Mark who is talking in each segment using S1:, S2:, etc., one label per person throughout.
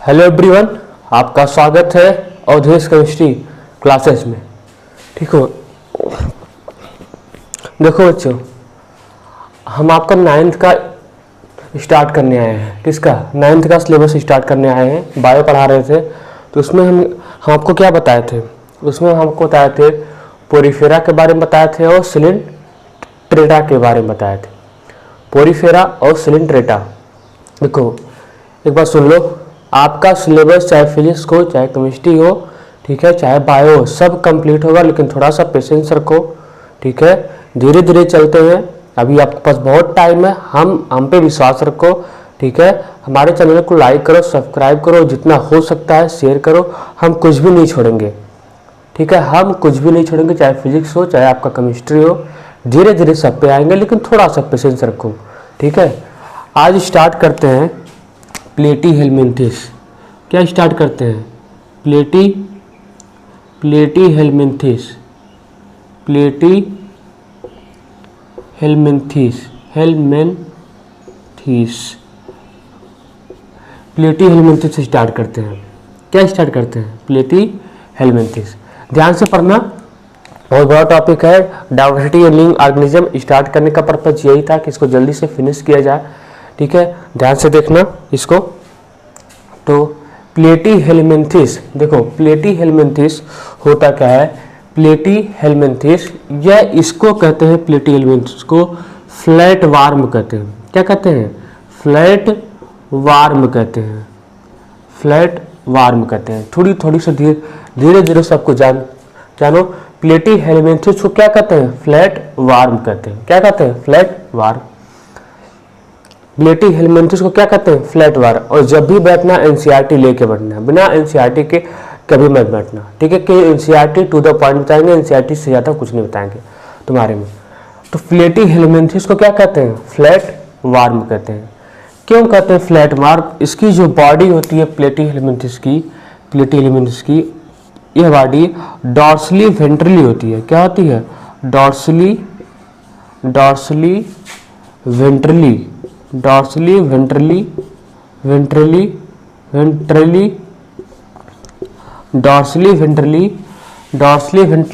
S1: Hello everyone, आपका स्वागत है अवधेश केमिस्ट्री क्लासेस में। ठीक हो। देखो बच्चों, हम आपका 9th का स्टार्ट करने आए हैं। किसका? 9th का सिलेबस स्टार्ट करने आए हैं। बायो पढ़ा रहे थे तो उसमें हम आपको क्या बताए थे? उसमें हमको बताए थे पोरीफेरा के बारे में बताए थे और सिलिंट्रेटा के बारे में बताए थे। पोरीफेरा और सिलिंट्रेटा। देखो एक बार सुन लो, आपका सिलेबस चाहे फिजिक्स हो चाहे केमिस्ट्री हो, ठीक है, चाहे बायो हो, सब कंप्लीट होगा, लेकिन थोड़ा सा पेशेंस रखो। ठीक है, धीरे धीरे चलते हैं। अभी आपके पास बहुत टाइम है। हम पे विश्वास रखो। ठीक है, हमारे चैनल को लाइक करो, सब्सक्राइब करो, जितना हो सकता है शेयर करो। हम कुछ भी नहीं छोड़ेंगे। ठीक है, हम कुछ भी नहीं छोड़ेंगे, चाहे फिजिक्स हो चाहे आपका केमिस्ट्री हो। धीरे धीरे सब पे आएंगे, लेकिन थोड़ा सा पेशेंस रखो। ठीक है, आज स्टार्ट करते हैं प्लेटी हेलमिंथिस। क्या स्टार्ट करते हैं? प्लेटी हेलमिंथिस। प्लेटी हेलमिंथिस प्लेटी हेलमिंथिस से स्टार्ट करते हैं। क्या स्टार्ट करते हैं? प्लेटी हेलमिंथिस। ध्यान से पढ़ना, बहुत बड़ा टॉपिक है। Diversity in living organism start करने का पर्पज यही था कि इसको जल्दी से फिनिश किया जाए। ठीक है, ध्यान से देखना इसको। तो प्लेटी हेलमिंथिस, देखो प्लेटी हेलमिंथिस होता क्या है? प्लेटी हेलमिंथिस, यह इसको कहते हैं, प्लेटी हेलमिंथिस को फ्लैट वार्म कहते हैं। क्या कहते हैं? फ्लैट वार्म कहते हैं। फ्लैट वार्म कहते हैं। थोड़ी थोड़ी से धीरे धीरे सबको जानो। प्लेटी हेलमिंथिस को क्या कहते हैं? फ्लैट वार्म कहते हैं। क्या कहते हैं? Flat worm. प्लेटी हेलमिंथिस को क्या कहते हैं? Flat worm. और जब भी बैठना एनसीईआरटी लेके बैठना, बिना एनसीईआरटी के कभी मत बैठना। ठीक है, कि एनसीईआरटी टू द पॉइंट बताएंगे, एनसीईआरटी से ज़्यादा कुछ नहीं बताएंगे तुम्हारे में। तो प्लेटी हेलमिंथिस को क्या कहते हैं? फ्लैट वार्म कहते हैं। क्यों कहते हैं फ्लैट वार्म? इसकी जो बॉडी होती है प्लेटी हेलमिंथिस की, यह बॉडी डॉर्सली वेंट्रली होती है। क्या होती है? डॉर्सली वेंट्रली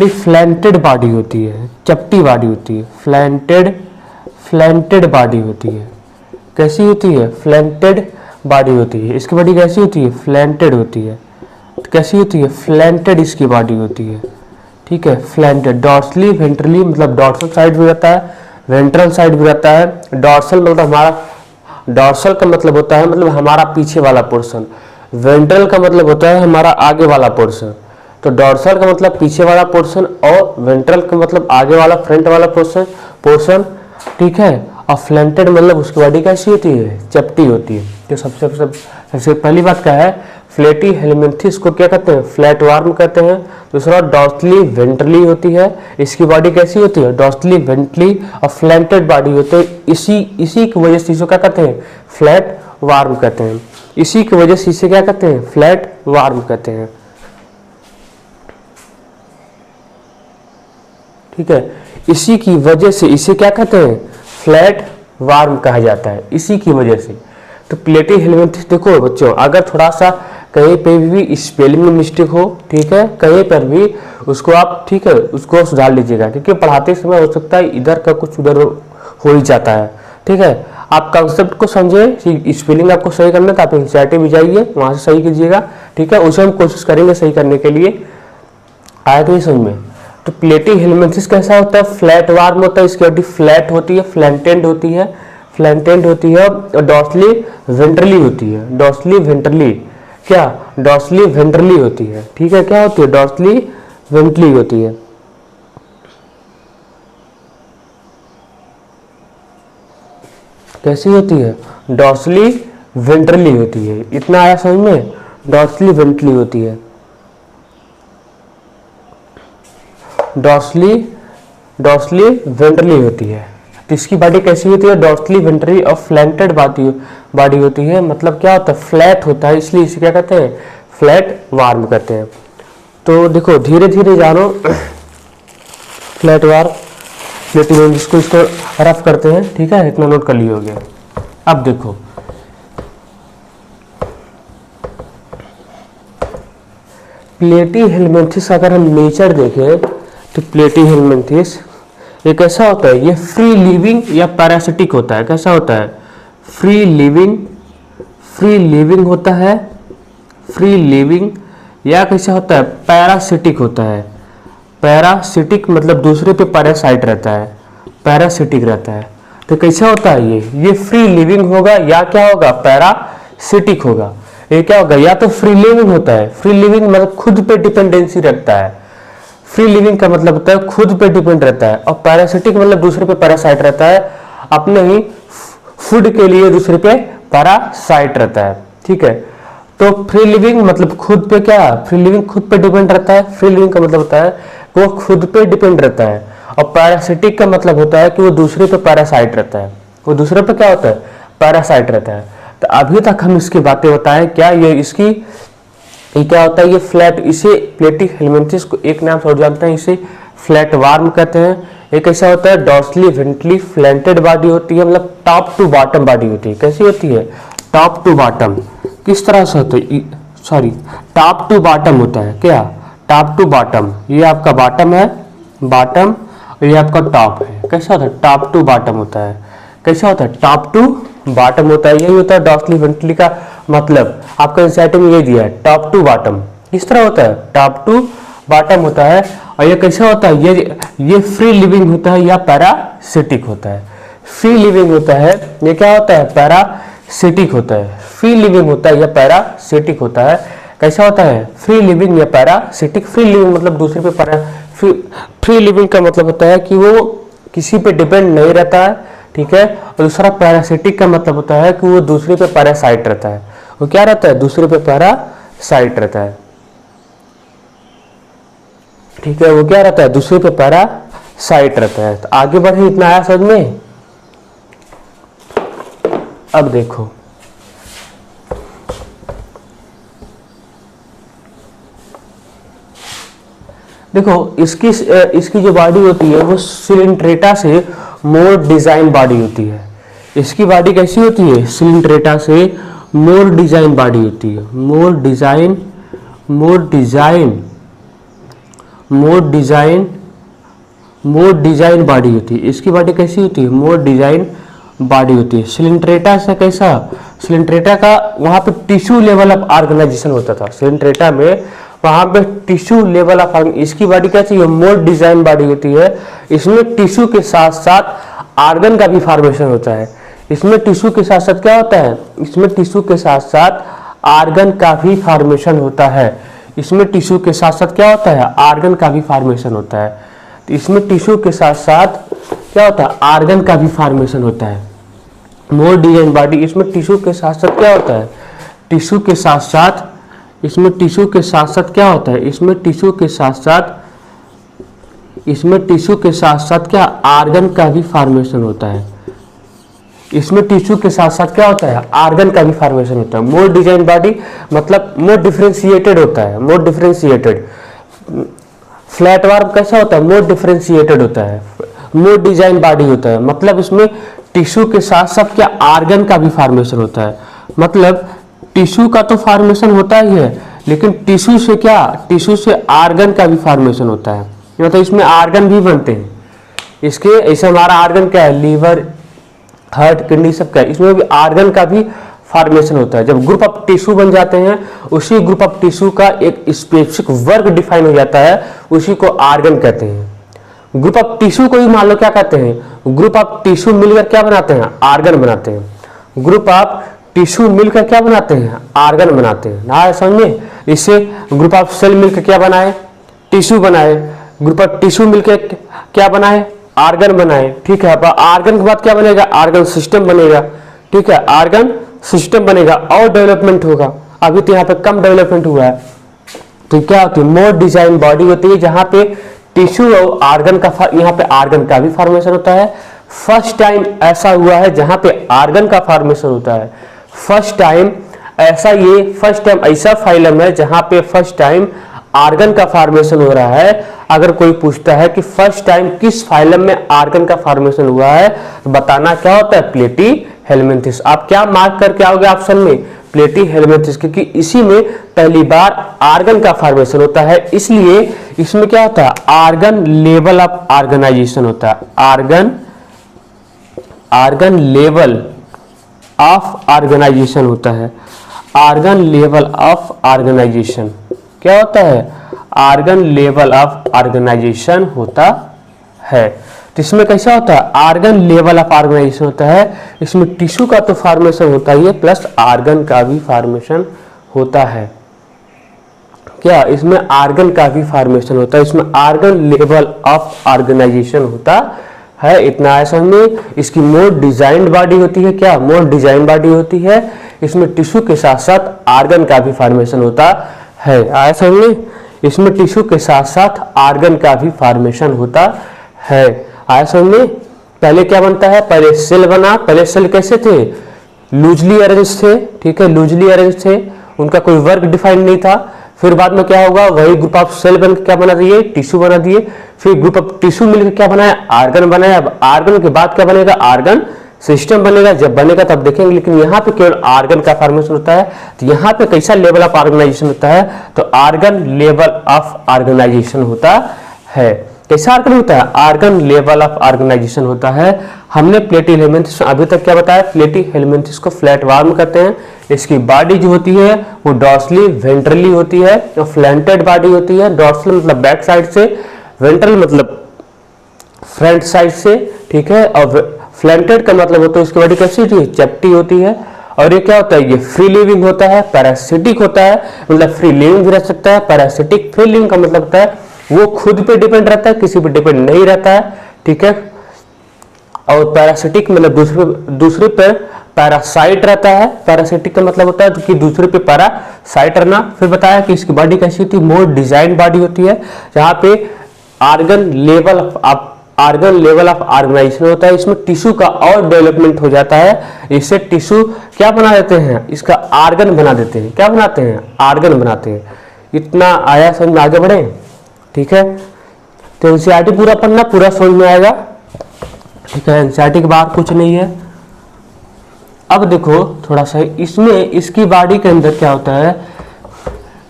S1: फ्लैंटेड बॉडी होती है, चपटी बॉडी होती है। फ्लैंटेड बॉडी होती है। कैसी होती है? फ्लैंटेड बॉडी होती है। इसकी बॉडी कैसी होती है? फ्लैंटेड होती है। कैसी होती है? फ्लैंटेड इसकी बॉडी होती है। ठीक है, फ्लैंटेड। डॉर्सली वेंट्रली मतलब डॉर्सल साइड भी रहता है, वेंट्रल साइड भी रहता है। डॉर्सल मतलब डॉर्सल का मतलब होता है मतलब हमारा पीछे वाला पोर्शन। वेंट्रल का मतलब होता है हमारा आगे वाला पोर्शन। तो डॉर्सल का मतलब पीछे वाला पोर्शन और वेंट्रल का मतलब आगे वाला फ्रंट वाला पोर्शन। ठीक है, और फ्लैंटेड मतलब उसकी बॉडी कैसी होती है? चपटी होती है। तो सबसे पहली बात क्या है? प्लेटी हेलमिंथिस को क्या कहते हैं? फ्लैट वार्म कहते हैं। दूसरा डॉर्सली वेंट्रली होती है। इसकी बॉडी कैसी होती है? डॉर्सली वेंट्रली और फ्लैंटेड बॉडी होती है। इसी की वजह से इसे क्या कहते हैं? फ्लैट वार्म कहते हैं। इसी की वजह से इसे क्या कहते हैं? फ्लैट वार्म कहते हैं। ठीक है, इसी की वजह से इसे क्या कहते हैं? फ्लैट वार्म कहा जाता है, इसी की वजह से। तो प्लेटी हेलमिंथिस, देखो बच्चों, अगर थोड़ा सा कहीं पे भी स्पेलिंग में मिस्टेक हो, ठीक है, कहीं पर भी उसको आप, ठीक है, उसको सुधार लीजिएगा, क्योंकि पढ़ाते समय हो सकता है इधर का कुछ उधर हो ही जाता है। ठीक है, आप कंसेप्ट को समझे, स्पेलिंग आपको सही करना है तो आप एनसीईआरटी भी जाइए, वहां से सही कीजिएगा। ठीक है, उसे हम कोशिश करेंगे सही करने के लिए। आया तो नहीं समझ में? तो प्लेटी हेलमिंथिस कैसा होता है? फ्लैट वार्म होता है। इसकी बॉडी फ्लैट होती है, फ्लैंटेड होती है और डॉर्सली वेंट्रली होती है। डॉर्सली वेंट्रली होती है। ठीक है, क्या होती है? डॉर्सली वेंट्रली होती है। कैसी होती है? डॉर्सली वेंट्रली होती है। इतना आया समझ में? डॉर्सली वेंट्रली होती है। डॉर्सली वेंट्रली होती है। तो इसकी बॉडी कैसी होती है? डॉर्सली वेंट्रली और फ्लैंटेड बॉडी होती है। मतलब क्या होता है? फ्लैट होता है, इसलिए इसे क्या कहते हैं? फ्लैट वार्म कहते हैं। तो देखो धीरे धीरे जानो फ्लैट वार्म, जिसको इसको रफ करते हैं। ठीक है, इतना नोट कर लिए हो गया। अब देखो प्लेटी हेलमिंथिस अगर हम नेचर देखें तो प्लेटी हेलमिंथिस ये कैसा होता है, ये फ्री लिविंग या पैरासिटिक होता है। कैसा होता है, फ्री लिविंग होता है, फ्री लिविंग, या कैसा होता है, पैरासिटिक होता है। पैरासिटिक मतलब दूसरे पे पैरासाइट रहता है, पैरासिटिक रहता है। तो कैसा होता है, ये फ्री लिविंग होगा या क्या होगा, पैरासिटिक होगा। ये क्या होगा, या तो फ्री लिविंग होता है, फ्री लिविंग मतलब खुद पे डिपेंडेंसी रखता है, फ्री लिविंग का मतलब होता है खुद पे डिपेंड रहता है, और पैरासिटिक मतलब दूसरे पे पैरासाइट रहता है, अपने ही फूड के लिए दूसरे पे पैरासाइट रहता है। ठीक है, तो फ्री लिविंग मतलब खुद पे क्या, फ्री लिविंग खुद पे डिपेंड रहता है। फ्री लिविंग का मतलब होता है वो खुद पे डिपेंड रहता है, और पैरासिटिक का मतलब होता है कि वो दूसरे पे पैरासाइट रहता है, वो दूसरे पे क्या होता है, पैरासाइट रहता है। तो अभी तक हम इसकी बातें बताएं, क्या ये क्या होता है, ये फ्लैट, इसे प्लेटी हेलमिंथिस को एक नाम से और जानते हैं, इसे फ्लैट वार्म कहते हैं। ये कैसा होता है, डॉर्सली वेंट्रली फ्लैंटेड बॉडी होती है, मतलब टॉप टू बॉटम बॉडी होती है। कैसी होती है, टॉप टू बॉटम। किस तरह से होता है, सॉरी टॉप टू बॉटम होता है, क्या, टॉप टू बॉटम। ये आपका बॉटम है, बॉटम, और ये आपका टॉप है। कैसा होता है, टॉप टू बॉटम होता है। कैसा होता है, टॉप टू बॉटम होता है। यही होता है डॉर्सली वेंट्रली का मतलब, आपका एनसीईआरटी में ये दिया है, टॉप टू बॉटम। किस तरह होता है, टॉप टू बॉटम होता है। और ये कैसा होता है, ये फ्री लिविंग होता है या पैरासिटिक होता है। फ्री लिविंग होता है, ये क्या होता है, पैरासिटिक होता है। फ्री लिविंग होता है या पैरासिटिक होता है। कैसा होता है, फ्री लिविंग या पैरासिटिक। फ्री लिविंग मतलब दूसरे पे फ्री लिविंग का मतलब होता है कि वो किसी पे डिपेंड नहीं रहता है। ठीक है, और दूसरा पैरासिटिक का मतलब होता है कि वो दूसरे पे पैरासाइट रहता है। वो क्या रहता है, दूसरे पे पैरासाइट रहता है। ठीक है, वो क्या रहता है, दूसरे पे पैरासाइट रहता है। तो आगे बढ़े, इतना आया समझ में। अब देखो, इसकी जो बॉडी होती है वो सिलिंड्रेटा से मोर डिजाइन बॉडी होती है। इसकी बॉडी कैसी होती है, सिलिंड्रेटा से मोर डिजाइन बॉडी होती है। मोर डिजाइन बॉडी होती है। इसकी बॉडी कैसी होती है, मोर डिजाइन बॉडी होती है। सिलिंड्रेटा से कैसा, सिलिंड्रेटा का वहां पे टिश्यू लेवल ऑफ ऑर्गेनाइजेशन होता था। सिलिंड्रेटा में वहां पे टिश्यू लेवल ऑफ, इसकी बॉडी कैसी है, मोर डिजाइन बॉडी होती है। इसमें टिश्यू के साथ साथ ऑर्गन का भी फॉर्मेशन होता है। इसमें टिश्यू के साथ साथ क्या होता है, इसमें टिश्यू के साथ साथ ऑर्गन का भी फॉर्मेशन होता है। इसमें टिश्यू के साथ साथ क्या होता है, ऑर्गन का भी फॉर्मेशन होता है। तो इसमें टिश्यू के साथ साथ क्या होता है, ऑर्गन का भी फॉर्मेशन होता है। मोर डिजाइन बॉडी, इसमें टिश्यू के साथ साथ क्या होता है, टिश्यू के साथ साथ, इसमें टिश्यू के साथ साथ क्या होता है, इसमें टिश्यू के साथ साथ क्या, ऑर्गन का भी फॉर्मेशन होता है। इसमें टिश्यू के साथ साथ क्या होता है, ऑर्गन का भी फॉर्मेशन होता है। मोर डिजाइन बॉडी मतलब मोर डिफरेंशिएटेड होता है, मोर डिफरेंशिएटेड। फ्लैट वार्म कैसा होता है, मोर डिफरेंशिएटेड होता है। मोर डिजाइन बॉडी होता है मतलब इसमें टिश्यू के साथ साथ क्या, ऑर्गन का भी फॉर्मेशन होता है। मतलब टिश्यू का तो फॉर्मेशन होता ही है, लेकिन टिश्यू से क्या, टिश्यू से ऑर्गन का भी फॉर्मेशन होता है। मतलब इसमें ऑर्गन भी बनते हैं। इसके ऐसे हमारा ऑर्गन क्या है, लीवर, हार्ट, किडनी सब क्या है, इसमें भी ऑर्गन का भी फॉर्मेशन होता है। जब ग्रुप ऑफ टिश्यू बन जाते हैं, उसी ग्रुप ऑफ टिश्यू का एक स्पेसिफिक वर्ग डिफाइन हो जाता है, उसी को ऑर्गन कहते हैं। ग्रुप ऑफ टिश्यू को भी मान लो क्या कहते हैं, ग्रुप ऑफ टिश्यू मिलकर क्या बनाते हैं, ऑर्गन बनाते हैं। ग्रुप ऑफ टिश्यू मिलकर क्या बनाते हैं, ऑर्गन बनाते हैं ना, समझ में। इससे ग्रुप ऑफ सेल मिलकर क्या बनाए, टिश्यू बनाए। ग्रुप ऑफ टिश्यू मिलकर क्या बनाए, ऑर्गन बनाए। ठीक है, अब ऑर्गन के बाद क्या बनेगा, ऑर्गन सिस्टम बनेगा। ठीक है, ऑर्गन सिस्टम बनेगा और डेवलपमेंट होगा। अभी तो यहाँ पे कम डेवलपमेंट हुआ है। तो क्या होती है, मोर डिजाइन बॉडी होती है जहां पे टिश्यू और ऑर्गन का, यहाँ पे ऑर्गन का भी फॉर्मेशन होता है। फर्स्ट टाइम ऐसा हुआ है जहां पे ऑर्गन का फॉर्मेशन होता है। फर्स्ट टाइम ऐसा फाइलम है जहां पे फर्स्ट टाइम ऑर्गन का फॉर्मेशन हो रहा है। अगर कोई पूछता है कि फर्स्ट टाइम किस फाइलम में ऑर्गन का फॉर्मेशन हुआ है, तो बताना क्या होता है, प्लेटी हेलमिंथिस। आप क्या मार्क करके आओगे ऑप्शन में, प्लेटी हेलमिंथेस, क्योंकि इसी में पहली बार आर्गन का फॉर्मेशन होता है, इसलिए इसमें क्या होता है, आर्गन लेवल ऑफ ऑर्गेनाइजेशन होता है। आर्गन लेवल ऑफ ऑर्गेनाइजेशन होता है। आर्गन लेवल ऑफ ऑर्गेनाइजेशन क्या होता है, आर्गन लेवल ऑफ ऑर्गेनाइजेशन होता है। तो इसमें कैसा होता है, आर्गन लेवल ऑफ ऑर्गेनाइजेशन होता है। इसमें टिश्यू का तो फॉर्मेशन होता ही है, प्लस आर्गन का भी फॉर्मेशन होता है। क्या इसमें आर्गन का भी फॉर्मेशन होता है, इसमें आर्गन लेवल ऑफ ऑर्गेनाइजेशन होता है। इतना है समझ में। इसकी मोर डिजाइंड बॉडी होती है, क्या मोर डिजाइन बॉडी होती है। इसमें टिश्यू के साथ साथ आर्गन का भी फॉर्मेशन होता है। आया समझ में। इसमें टिश्यू के साथ साथ आर्गन का भी फॉर्मेशन होता है। आया समझ में। पहले क्या बनता है, पहले सेल बना। पहले सेल कैसे थे, लूजली अरेंज थे, ठीक है, लूजली अरेंज थे, उनका कोई वर्क डिफाइंड नहीं था। फिर बाद में क्या होगा, वही ग्रुप ऑफ सेल बन के क्या बना दिए, टिश्यू बना दिए। फिर ग्रुप ऑफ टिश्यू मिलकर क्या बनाया, आर्गन बनाया। अब आर्गन के बाद क्या बनेगा, आर्गन सिस्टम बनेगा। जब बनेगा तब देखेंगे, लेकिन यहाँ पे केवल आर्गन का फॉर्मेशन होता है। तो यहाँ पे कैसा लेवल ऑफ ऑर्गेनाइजेशन होता है, तो आर्गन लेवल ऑफ ऑर्गेनाइजेशन होता है। कैसा आर्गन होता है, आर्गन लेवल ऑफ ऑर्गेनाइजेशन होता है। हमने प्लेटी हेलमिंथेस अभी तक क्या बताया, प्लेटी हेलमिंथेस को फ्लैट वार्म कहते हैं। इसकी बॉडी जो होती है वो डॉर्सली वेंट्रली होती है, तो फ्लैंटेड बॉडी होती है। डॉर्सल मतलब बैक साइड से, वेंट्रल मतलब फ्रंट साइड से, ठीक है। और फ्लैंटेड का मतलब होता है इसकी बॉडी कैसी होती है, चपटी होती है। और ये क्या होता है, ये फ्री लिविंग होता है, पैरासिटिक होता है, मतलब फ्री लिविंग भी रह सकता है। पैरासिटिक फ्री लिविंग का मतलब होता है वो खुद पे डिपेंड रहता है, किसी पे डिपेंड नहीं रहता है, ठीक है। और पैरासिटिक मतलब दूसरे पे पैरासाइट रहता है। पैरासिटिक का मतलब होता है कि दूसरे पे पैरासाइट रहना। फिर बताया कि इसकी बॉडी कैसी होती है, मोर डिजाइन बॉडी होती है, जहां पे आर्गन लेवल ऑफ ऑर्गेनाइजेशन होता है। इसमें टिश्यू का और डेवलपमेंट हो जाता है। इससे टिश्यू क्या बना देते हैं, इसका आर्गन बना देते हैं। क्या बनाते हैं, आर्गन बनाते हैं। इतना आया समझ में, आगे बढ़े, ठीक है। तो एनसीईआरटी पूरा पढ़ना, पूरा समझ में आएगा, ठीक है। एनसीईआरटी के बाहर कुछ नहीं है। अब देखो थोड़ा सा इसमें, इसकी बॉडी के अंदर क्या होता है,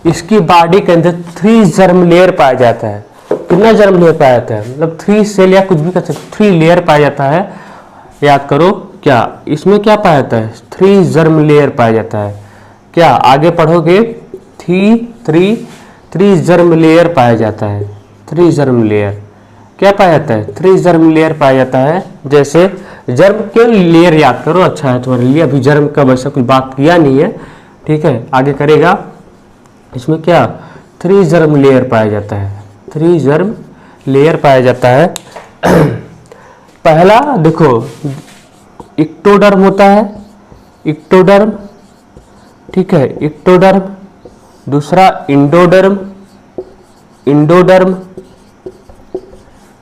S1: इसकी बॉडी के अंदर 3 जर्म लेयर पाया जाता है। कितना जर्म लेयर पाया जाता है, मतलब 3 सेल या कुछ भी कर सकते, 3 लेयर पाया जाता है। याद करो क्या, इसमें क्या पाया जाता है, 3 जर्म लेयर पाया जाता है। क्या आगे पढ़ोगे, 3 जर्म लेयर पाया जाता है। 3 जर्म लेयर क्या पाया जाता है, 3 जर्म लेयर पाया जाता है। जैसे जर्म के लेयर याद करो, अच्छा है तुम्हारे लिए। अभी जर्म का वैसा कुछ बात किया नहीं है, ठीक है, आगे करेगा। इसमें क्या 3 जर्म लेयर पाया जाता है, 3 जर्म लेयर पाया जाता है। पहला देखो इक्टोडर्म होता है, इक्टोडर्म, ठीक है, इक्टोडर्म। दूसरा इंडोडर्म, इंडोडर्म,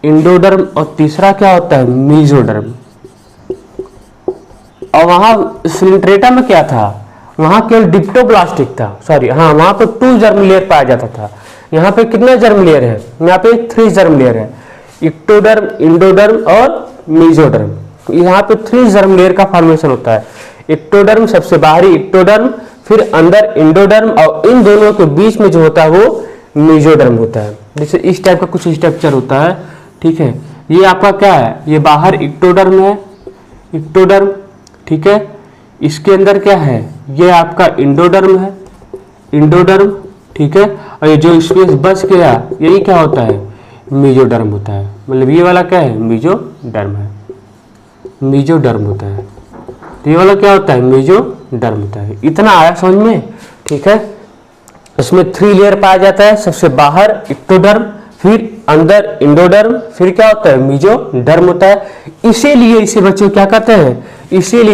S1: इंडोडर्म। और तीसरा क्या होता है, मीजोडर्म। और वहां सिलिंट्रेटा में क्या था, वहां केवल डिप्टोब्लास्टिक था, सॉरी हाँ, वहां पे 2 जर्म लेयर पाया जाता था। यहाँ पे कितना जर्म लेयर है, यहाँ पे 3 जर्म लेयर है, इक्टोडर्म, इंडोडर्म और मीजोडर्म। यहाँ पे 3 जर्म लेयर का फॉर्मेशन होता है। इक्टोडर्म सबसे बाहरी इक्टोडर्म, फिर अंदर इंडोडर्म, और इन दोनों के बीच में जो होता है वो मीजोडर्म होता है। जैसे इस टाइप का कुछ स्ट्रक्चर होता है, ठीक है। ये आपका क्या है, ये बाहर इक्टोडर्म है, इक्टोडर्म, ठीक है। इसके अंदर क्या है, ये आपका इंडोडर्म है, इंडोडर्म, ठीक है। और ये जो स्पेस बच गया यही क्या होता है, मीजोडर्म होता है। मतलब ये वाला क्या है, मीजोडर्म है, मीजोडर्म होता है। तो ये वाला क्या होता है, मीजोडर्म होता है। इतना आया समझ में, ठीक है। इसमें 3 लेयर पाया जाता है, सबसे बाहर इक्टोडर्म, फिर अंदर इंडोडर्म, फिर क्या होता है, मीजोडर्म होता है। इसीलिए इसे बच्चों क्या कहते हैं, इसीलिए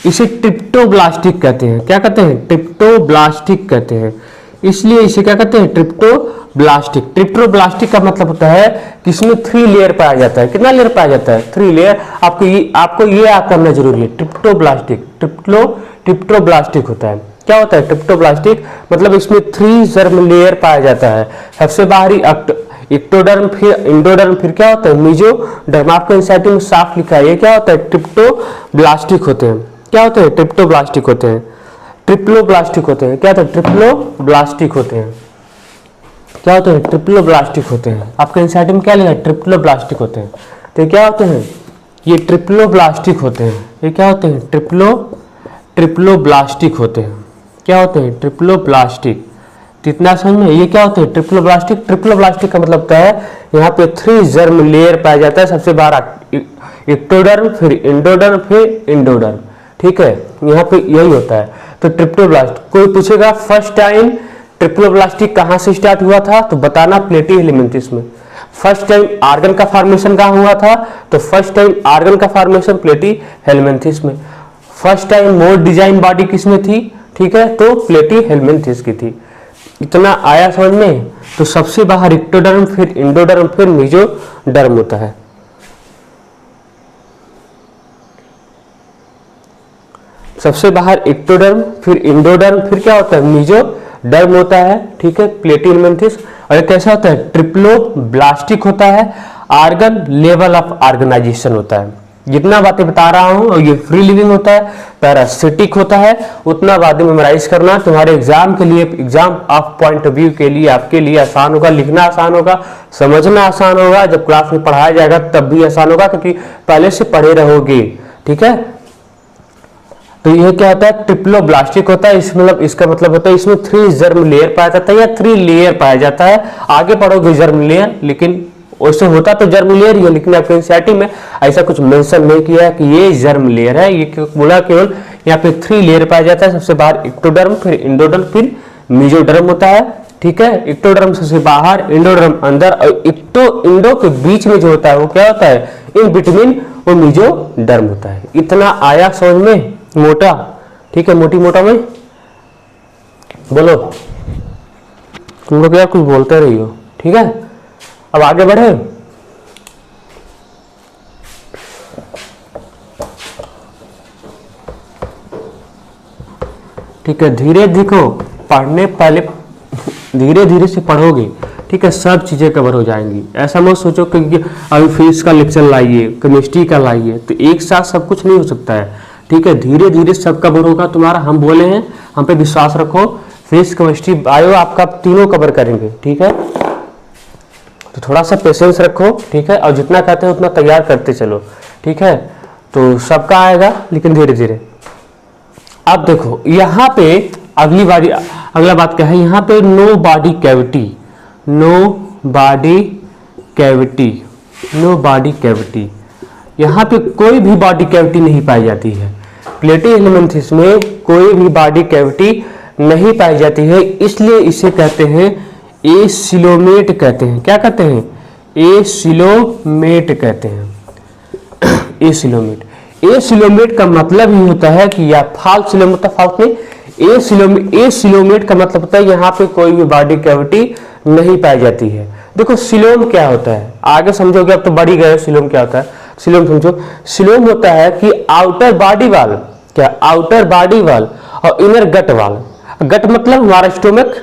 S1: इसे ट्रिप्टोब्लास्टिक कहते हैं। क्या कहते हैं, ट्रिप्टोब्लास्टिक कहते हैं। इसलिए इसे क्या कहते हैं, ट्रिप्टोब्लास्टिक। ट्रिप्टोब्लास्टिक का मतलब होता है कि इसमें 3 लेयर पाया जाता है। कितना लेयर पाया जाता है, 3 लेयर। आपको ये याद करना जरूरी है, ट्रिप्टोब्लास्टिक, ट्रिप्टोब्लास्टिक होता है। क्या होता है, ट्रिप्टोब्लास्टिक मतलब इसमें 3 जर्म लेयर पाया जाता है। सबसे बाहरी इक्टोडर्म, फिर इंडोडर्म, फिर क्या होता है, मीजोडर्म। आपको एनसीईआरटी में साफ लिखा है, ये क्या होता है, ट्रिप्टोब्लास्टिक होते हैं। क्या होते हैं, ट्रिप्टोब्लास्टिक होते हैं। ट्रिप्लोब्लास्टिक होते हैं। क्या होते हैं? ट्रिप्लोब्लास्टिक होते हैं। क्या होते हैं? ट्रिप्लोब्लास्टिक होते हैं। आपके एनसीईआरटी में क्या लिखा है? ट्रिप्लोब्लास्टिक होते हैं। तो क्या होते हैं? ये ट्रिप्लोब्लास्टिक होते हैं। ये क्या होते हैं? ट्रिप्लोब्लास्टिक होते हैं। क्या होते हैं? ट्रिप्लोब्लास्टिक। तो इतना समझ में, ये क्या होते हैं? ट्रिप्लोब्लास्टिक। ट्रिप्लोब्लास्टिक का मतलब क्या है? यहाँ पे 3 जर्म लेयर पाया जाता है। सबसे बाहर एक्टोडर्म, फिर इंडोडर्म, फिर इंडोडर्म। ठीक है, यहाँ पे यही होता है। तो ट्रिप्लोब्लास्ट, कोई पूछेगा फर्स्ट टाइम ट्रिप्लोब्लास्टिक कहाँ से स्टार्ट हुआ था, तो बताना प्लेटी हेलिमेंथिस में। फर्स्ट टाइम आर्गन का फॉर्मेशन कहाँ हुआ था, तो फर्स्ट टाइम आर्गन का फॉर्मेशन प्लेटी हेलिमेंथिस में। First time more design body किसमें थी? ठीक है, तो प्लेटी हेलिमेंथिस की थी। इतना आया समझ में? तो सबसे बाहर एक्टोडर्म, फिर इंडोडर्म, फिर मेसोडर्म होता है। सबसे बाहर एक्टोडर्म, फिर इंडोडर्म, फिर क्या होता है? मेसोडर्म होता है। ठीक है, प्लेटी हेलिमेंथिस। और ये कैसा होता है? ट्रिप्लोब्लास्टिक होता है। आर्गन लेवल ऑफ ऑर्गेनाइजेशन होता है। जितना बातें बता रहा हूं, और ये फ्री लिविंग होता है, पैरासिटिक होता है, उतना बातें मेमोराइज करना तुम्हारे एग्जाम के लिए, exam of point of view के लिए, आपके लिए आसान होगा। लिखना आसान होगा, समझना आसान होगा। जब क्लास में पढ़ाया जाएगा तब भी आसान होगा, क्योंकि पहले से पढ़े रहोगे। ठीक है, तो यह क्या होता है? ट्रिप्लोब्लास्टिक होता है। इसका मतलब होता है इसमें 3 जर्म लेयर पाया जाता है, या 3 लेयर पाया जाता है। आगे पढ़ोगे जर्म लेयर, लेकिन वैसे होता तो जर्म लेयर ही है, लेकिन आपके एनसीईआरटी में ऐसा कुछ मेंशन नहीं किया है कि ये जर्म लेयर है। ये बोला केवल यहाँ पे 3 लेयर पाया जाता है। सबसे बाहर एक्टोडर्म, फिर इंडोडर्म, फिर मेसोडर्म होता है। ठीक है, एक्टोडर्म सबसे बाहर, इंडोडर्म अंदर, और इंडो के बीच में जो होता है वो क्या होता है? इन बिटवीन वो मेसोडर्म होता है। इतना आया समझ में? मोटा, ठीक है, मोटी मोटा में बोलो। तुम लोग यार कुछ बोलते रही हो। ठीक है, अब आगे बढ़े। ठीक है, धीरे देखो, पढ़ने पहले धीरे धीरे से पढ़ोगे। ठीक है, सब चीजें कवर हो जाएंगी। ऐसा मत सोचो कि अभी फिजिक्स का लेक्चर लाइए, केमिस्ट्री का लाइए, तो एक साथ सब कुछ नहीं हो सकता है। ठीक है, धीरे धीरे सब कवर होगा तुम्हारा। हम बोले हैं, हम पे विश्वास रखो। फिजिक्स, केमिस्ट्री, बायो आपका तीनों कवर करेंगे। ठीक है, तो थोड़ा सा पेशेंस रखो। ठीक है, और जितना कहते हैं उतना तैयार करते चलो। ठीक है, तो सबका आएगा, लेकिन धीरे धीरे। अब देखो यहाँ पे अगला बात क्या है? यहाँ पे no body cavity, no body cavity, no body cavity. यहाँ पे कोई भी बॉडी कैविटी नहीं पाई जाती है। प्लेटी हेलिमेंथिस में कोई भी बॉडी कैविटी नहीं पाई जाती है, इसलिए इसे कहते हैं एसिलोमेट कहते हैं। क्या कहते हैं? एसिलोमेट कहते हैं। एसिलोमेट, एसिलोमेट का मतलब ही होता है कि या फाल्स सिलोम होता है, फाल्स में एसिलोमेट का मतलब होता है यहाँ पे कोई भी बॉडी कैविटी नहीं पाई जाती है। देखो सिलोम क्या होता है, आगे समझोगे, अब तो बढ़ ही गए। सिलोम क्या होता है? सिलोम समझो, सिलोम होता है कि आउटर बॉडी वाल, क्या आउटर बॉडी वाल और इनर गट वाल। गट मतलब हमारा स्टोमक।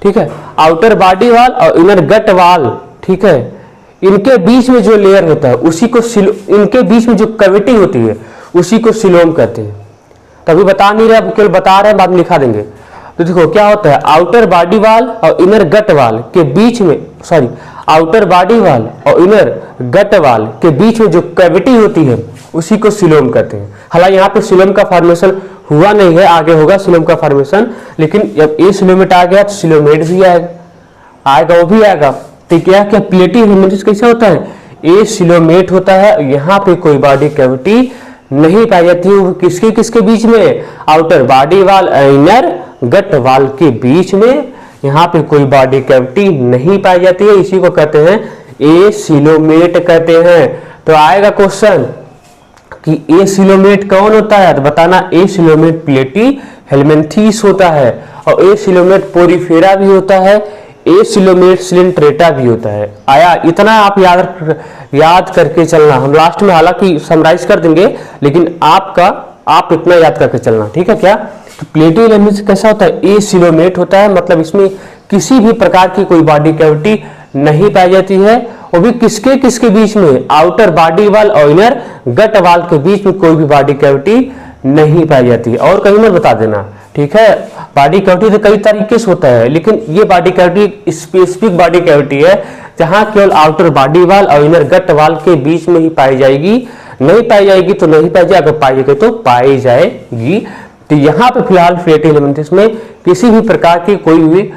S1: ठीक है, आउटर बॉडी वाल और इनर गट वाल। ठीक है, इनके बीच में जो लेयर होता है उसी को इनके बीच में जो कैविटी होती है उसी को सिलोम कहते हैं। तभी बता नहीं रहे, अब केवल बता रहे हैं, बाद में लिखा देंगे। तो देखो क्या होता है, आउटर बॉडी वाल और इनर गट वाल के बीच में, सॉरी, आउटर बॉडी वाल और इनर गट वाल के बीच में जो कैविटी होती है उसी को सिलोम कहते हैं। हालांकि यहाँ पे सिलोम का फॉर्मेशन हुआ नहीं है, आगे होगा सिलोम का फॉर्मेशन, लेकिन जब ए सिलोमेट आ गया तो सिलोमेट भी आएगा, वो भी आएगा। तो क्या क्या प्लेटी हेलिमेंथिस कैसा होता है? ए सिलोमेट होता है। यहाँ पे कोई बॉडी कैविटी नहीं पाई जाती है। किसके किसके बीच में? आउटर बॉडी वाल इनर गट वाल के बीच में यहाँ पे कोई बॉडी कैविटी नहीं पाई जाती है, इसी को कहते हैं एसिलोमेट कहते हैं। तो आएगा क्वेश्चन कि एसिलोमेट कौन होता है, तो बताना एसिलोमेट प्लेटी हेलिमेंथिस होता है, और एसिलोमेट पोरीफेरा भी होता है, एसिलोमेट सिलेंट्रेटा भी होता है। आया? इतना आप याद करके चलना। हम लास्ट में हालांकि समराइज कर देंगे, लेकिन आप इतना याद करके चलना। ठीक है क्या? तो प्लेटी हेलिमेंथिस कैसा होता है? एसिलोमेट होता है, मतलब इसमें किसी भी प्रकार की कोई बॉडी कैविटी नहीं पाई जाती है। वो भी किसके किसके बीच में? आउटर बॉडी वाल और इनर गट वाल के बीच में कोई भी बॉडी कैविटी नहीं पाई जाती है। और कहीं मत बता देना। ठीक है। बॉडी कैविटी तो कई तरीके से होता है, लेकिन ये body cavity specific body cavity है जहां केवल आउटर बॉडी वाल और इनर गट वाल के बीच में ही पाई जाएगी। नहीं पाई जाएगी तो नहीं पाई जाएगी, अगर पाई जाएगी तो पाई जाएगी। तो यहाँ पे फिलहाल फ्लैटी हेलमिंथिस में किसी भी प्रकार की कोई भी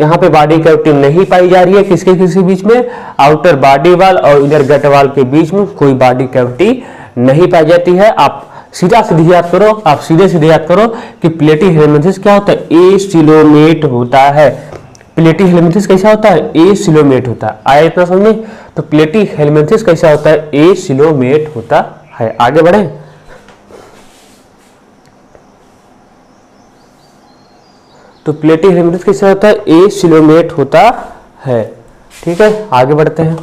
S1: यहाँ पे बॉडी कैविटी नहीं पाई जा रही है। किसके किसी बीच में, आउटर बॉडी वाल और इनर गट वाल के बीच में कोई बॉडी कैविटी नहीं पाई जाती है। आप सीधा सीधे याद करो, आप सीधे सीधे याद करो कि प्लेटी हेलमिंथिस क्या होता है, एसिलोमेट होता है। प्लेटी हेलमिंथिस कैसा होता है, एसिलोमेट होता है। आया इतना समझ में? तो प्लेटी हेलमिंथिस कैसा होता है, एसिलोमेट होता है। आगे बढ़े, तो प्लेटी हेलमिंथिस कैसा होता है, एसिलोमेट होता है। ठीक है, आगे बढ़ते हैं।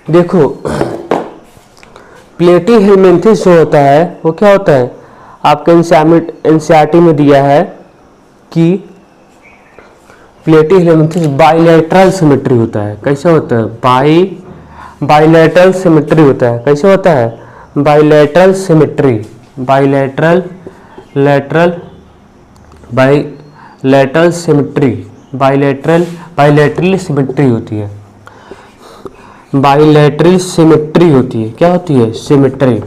S1: देखो प्लेटी हेलमिंथिस जो होता है वो क्या होता है, आपके एनसीईआरटी में दिया है कि प्लेटी हेलमिंथिस बाइलेटरल सिमेट्री होता है। कैसे होता है, बाइलेटरल सिमेट्री होता है। कैसे होता है, bilateral symmetry, bilateral symmetry, bilateral symmetry होती है। बाइलेटरल सिमेट्री होती है। क्या होती है, सिमेट्री।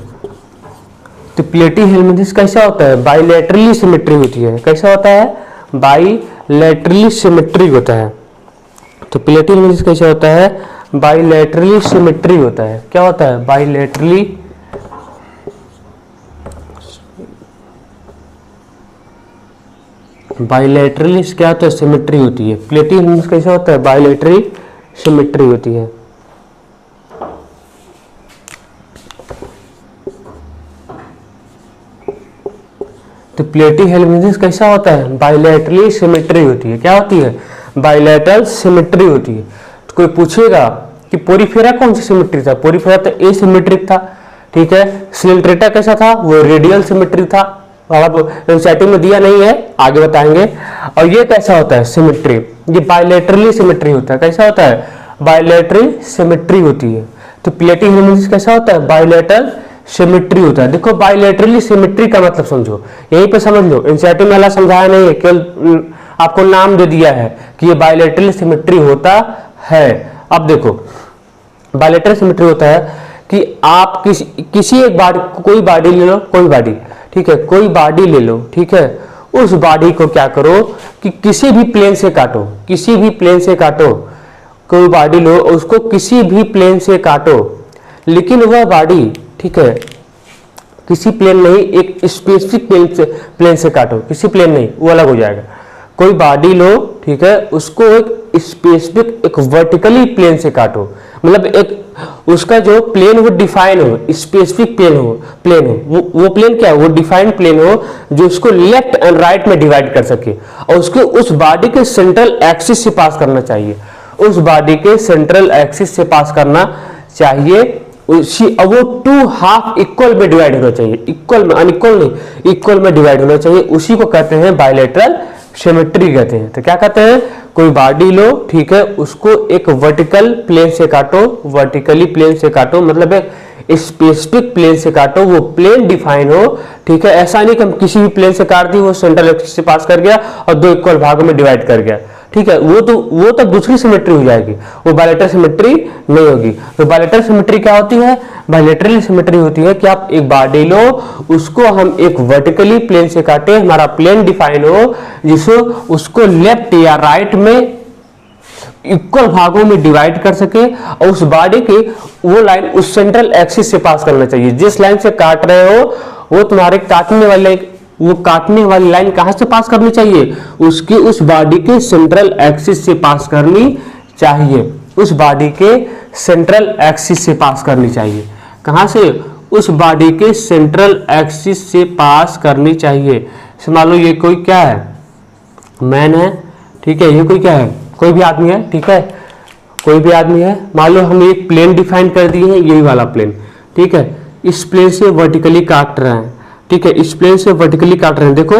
S1: तो प्लेटी हेलमिंथिस कैसा होता है, बाइलेटरली सिमेट्री होती है। कैसा होता है, बाइलेटरली सिमेट्री होता है। तो प्लेटी हेलमिंथिस कैसा होता है, बाइलेटरली सिमेट्री होता है। क्या होता है, बाइलेटरली क्या होता है, सिमेट्री होती है। प्लेटी हेलमिंथिस कैसा होता है, बाइलेटरली सिमेट्री होती है। तो प्लेटी हेलमिंथिस कैसा होता है, बाइलेटरली सिमेट्री होती है। क्या होती है, बाइलेटरल सिमेट्री होती है। तो कोई पूछेगा कि पोरीफेरा कौन सी सिमेट्री था, पोरीफेरा तो एसिमेट्रिक था। ठीक है, सिलेंट्रेटा कैसा था, वो रेडियल सिमेट्री था। एनसीईआरटी में दिया नहीं है, आगे बताएंगे। और ये कैसा होता है, सिमेट्री, ये बाइलेटरली सिमेट्री होता है। कैसा होता है, बाइलेटरल सिमेट्री होती है। तो प्लेटी हेलमिंथिस कैसा होता है, बाइलेटरल सिमेट्री होता है। देखो बाइलेटरली सिमेट्री का मतलब समझो, यहीं पे समझ लो। एनसीईआरटी में समझाया नहीं है, केवल आपको नाम दे दिया है कि ये बाइलेटरल सिमेट्री होता है। अब देखो बाइलेटरल सिमेट्री होता है कि आप किसी एक बॉडी, कोई बॉडी ले लो, कोई बॉडी, ठीक है, कोई बॉडी ले लो, ठीक है, उस बॉडी को क्या करो कि किसी भी प्लेन से काटो, किसी भी प्लेन से काटो। कोई बॉडी लो, उसको किसी भी प्लेन से काटो, लेकिन वह बॉडी, ठीक है, किसी प्लेन नहीं, एक स्पेसिफिक प्लेन से काटो, किसी प्लेन नहीं, वो अलग हो जाएगा। कोई बॉडी लो, ठीक है, उसको एक स्पेसिफिक, एक वर्टिकली प्लेन से काटो, मतलब एक उसका जो प्लेन वो डिफाइन हो, स्पेसिफिक प्लेन हो, वो प्लेन क्या है, वो डिफाइंड प्लेन हो जो उसको लेफ्ट एंड राइट में डिवाइड कर सके, और उसको उस बॉडी के सेंट्रल एक्सिस से पास करना चाहिए, उस बॉडी के सेंट्रल एक्सिस से पास करना चाहिए। उसी वो टू हाफ इक्वल में डिवाइड होना चाहिए, इक्वल में, अनइक्वल नहीं, इक्वल में डिवाइड होना चाहिए। उसी को कहते हैं बाइलेटरल सिमेट्री कहते हैं। तो क्या कहते हैं, कोई बॉडी लो, ठीक है, उसको एक वर्टिकल प्लेन से काटो, वर्टिकली प्लेन से काटो, मतलब एक स्पेसिफिक प्लेन से काटो, वो प्लेन डिफाइन हो, ठीक है। ऐसा नहीं कि हम किसी भी प्लेन से काट दी, वो सेंट्रल एक्सिस से पास कर गया और दो इक्वल भागों में डिवाइड कर गया, ठीक है, वो तो दूसरी सिमेट्री हो जाएगी, वो बाइलेटरल सिमेट्री नहीं होगी। तो बाइलेटरल सिमेट्री क्या होती है, बाइलेटरल सिमेट्री होती है कि आप एक बॉडी लो, उसको हम एक वर्टिकली प्लेन से काटे, हमारा प्लेन डिफाइन हो, जिसको उसको लेफ्ट या राइट में इक्वल भागों में डिवाइड कर सके, और उस बॉडी की वो लाइन उस सेंट्रल एक्सिस से पास करना चाहिए। जिस लाइन से काट रहे हो वो तुम्हारे काटने वाले, वो काटने वाली लाइन कहां से पास करनी चाहिए, उसकी उस बॉडी के सेंट्रल एक्सिस से पास करनी चाहिए, उस बॉडी के सेंट्रल एक्सिस से पास करनी चाहिए। कहां से, उस बॉडी के सेंट्रल एक्सिस से पास करनी चाहिए। मान लो ये कोई क्या है, मैन है, ठीक है, ये कोई क्या है, कोई भी आदमी है, ठीक है, कोई भी आदमी है। मान लो हम एक प्लेन डिफाइन कर दिए हैं, यही वाला प्लेन, ठीक है, इस प्लेन से वर्टिकली काट रहे हैं, ठीक है, इस प्लेन से वर्टिकली काट रहे हैं, देखो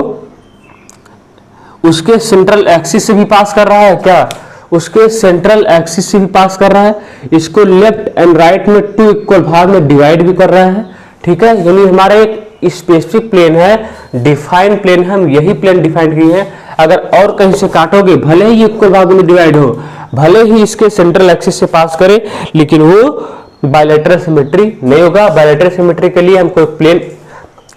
S1: उसके सेंट्रल एक्सिस से भी पास कर रहा है क्या, उसके सेंट्रल एक्सिस से भी पास कर रहा है, इसको लेफ्ट एंड राइट में 2 इक्वल भाग में डिवाइड भी कर रहा है। ठीक है, यानी हमारा एक स्पेसिफिक प्लेन है, डिफाइन प्लेन है, हम यही प्लेन डिफाइन किए हैं। अगर और कहीं से काटोगे, भले ही इक्वल भागों में डिवाइड हो, भले ही इसके सेंट्रल एक्सिस से पास करे, लेकिन वो बायलैटरल सिमेट्री नहीं होगा। बायलैटरल सिमेट्री के लिए हमको प्लेन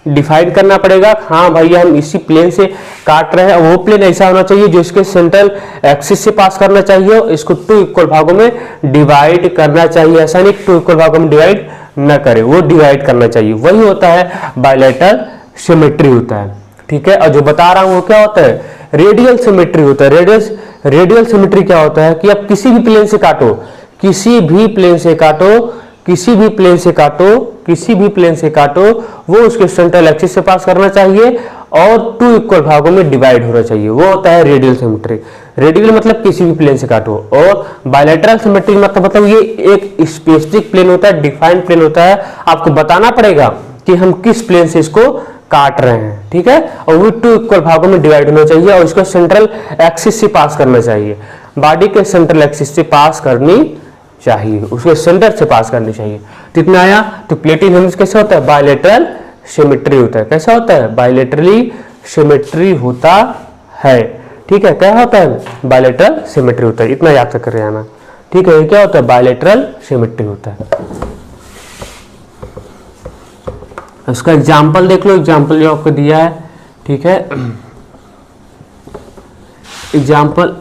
S1: डिफाइन करना पड़ेगा। हाँ भैया, हम इसी प्लेन से काट रहे हैं, वो प्लेन ऐसा होना चाहिए जो इसके सेंट्रल एक्सिस से पास करना चाहिए, इसको 2 इक्वल भागों में डिवाइड करना चाहिए। ऐसा नहीं 2 इक्वल भागों में डिवाइड न करे, वो डिवाइड करना चाहिए, वही होता है बायलैटरल सिमेट्री होता है। ठीक है, और जो बता रहा हूं वो क्या होता है, रेडियल सिमेट्री होता है। रेडियल सिमेट्री क्या होता है कि आप किसी भी प्लेन से काटो, किसी भी प्लेन से काटो, किसी भी प्लेन से काटो, किसी भी प्लेन से काटो, वो उसके सेंट्रल एक्सिस से पास करना चाहिए और 2 इक्वल भागों में डिवाइड होना चाहिए, वो होता है रेडियल सिमेट्री। रेडियल मतलब किसी भी प्लेन से काटो, और बायलैटरल सिमेट्री मतलब ये एक स्पेसिफिक प्लेन होता है, डिफाइंड प्लेन होता है। आपको बताना पड़ेगा कि हम किस प्लेन से इसको काट रहे हैं। ठीक है, और वो 2 इक्वल भागों में डिवाइड होना चाहिए और इसको सेंट्रल एक्सिस से पास करना चाहिए, बॉडी के सेंट्रल एक्सिस से पास करनी चाहिए, उसके सेंटर से पास करनी चाहिए। तो इतना आया। तो प्लेटिंग हेमिस कैसे होता है, बायलैटरल सिमेट्री होता है। कैसा होता है, बायलैटरली सिमेट्री होता है। ठीक है, क्या होता है, बायलैटरल सिमेट्री होता है, इतना याद कर आना। ठीक है, ये क्या होता है, बायलैटरल सिमेट्री होता है। इसका एग्जाम्पल देख लो, एग्जाम्पल जो आपको दिया है। ठीक है, एग्जाम्पल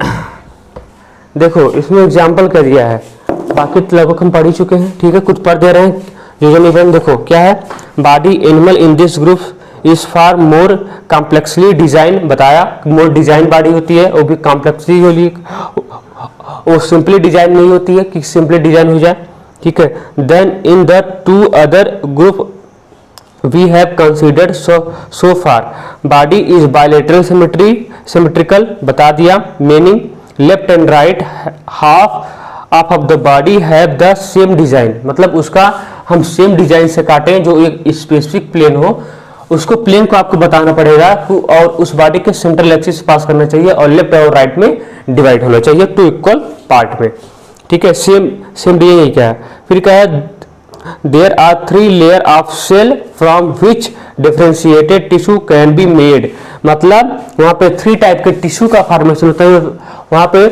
S1: देखो, इसमें एग्जाम्पल क्या दिया है, बाकी तो लगभग हम पढ़ ही चुके हैं। ठीक है, कुछ पढ़ दे रहे हैं जो नहीं पढ़े। देखो क्या है, body animal in this group is far more complexly design, बताया मोर डिजाइन बॉडी होती है, वो भी कॉम्प्लेक्सली होली, वो सिंपली डिजाइन नहीं होती है कि सिंपली डिजाइन हो जाए। ठीक है, then in the 2 other group we have considered so far, body is bilateral symmetrical, बता दिया meaning, left and right half of the body have the same design, मतलब उसका हम सेम डिजाइन से काटें, जो एक स्पेसिफिक प्लेन हो, उसको प्लेन को आपको बताना पड़ेगा और उस बॉडी के सेंट्रल एक्सिस पास करना चाहिए और लेफ्ट और राइट में डिवाइड होना चाहिए 2 इक्वल पार्ट में। ठीक है, सेम डिजाइन क्या है। फिर क्या है, there are 3 layer of cell from which differentiated tissue can be made, मतलब वहाँ पे 3 टाइप के टिश्यू का फॉर्मेशन होता है, वहाँ पे